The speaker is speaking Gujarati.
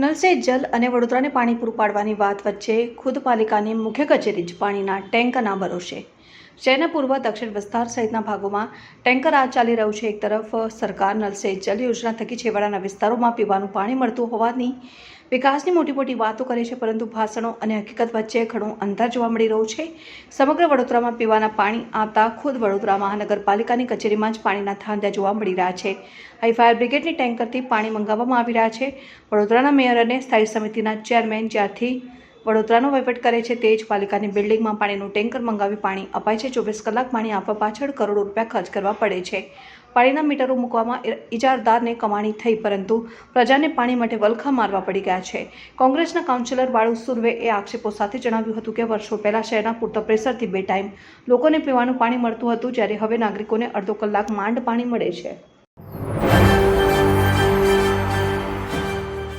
નલ સે જલ અને વડોદરાને પાણી પૂરું પાડવાની વાત વચ્ચે ખુદ પાલિકાની મુખ્ય કચેરી જ પાણીના ટેન્કરના ભરોસે શહેરના પૂર્વ દક્ષિણ વિસ્તાર સહિતના ભાગોમાં ટેન્કર આ ચાલી રહ્યું છે। એક તરફ સરકાર નલ સે જલ યોજના થકી છેવાડાના વિસ્તારોમાં પીવાનું પાણી મળતું હોવાની વિકાસની મોટી વાતો કરે છે, પરંતુ ભાષણો અને હકીકત વચ્ચે ઘણું અંતર જોવા મળી રહ્યું છે। સમગ્ર વડોદરામાં પીવાના પાણી આવતા ખુદ વડોદરા મહાનગરપાલિકાની કચેરીમાં જ પાણીના થાંભલા જોવા મળી રહ્યા છે। અહીં ફાયર બ્રિગેડની ટેન્કરથી પાણી મંગાવવામાં આવી રહ્યા છે। વડોદરાના મેયર અને સ્થાયી સમિતિના ચેરમેન જ્યારથી વડોદરાનો વહીવટ કરે છે તે જ પાલિકાની બિલ્ડિંગમાં પાણીનું ટેન્કર મંગાવી પાણી અપાય છે। 24 કલાક પાણી આપવા પાછળ કરોડો રૂપિયા ખર્ચ કરવા પડે છે। પાણીના મીટરો મૂકવામાં ઇજારદારને કમાણી થઈ, પરંતુ પ્રજાને પાણી માટે વલખા મારવા પડી ગયા છે। કોંગ્રેસના કાઉન્સિલર બાળુ સુર્વેએ આક્ષેપો સાથે જણાવ્યું હતું કે વર્ષો પહેલા શહેરના પૂરતા પ્રેશરથી 2 ટાઈમ લોકોને પીવાનું પાણી મળતું હતું, જ્યારે હવે નાગરિકોને અડધો કલાક માંડ પાણી મળે છે।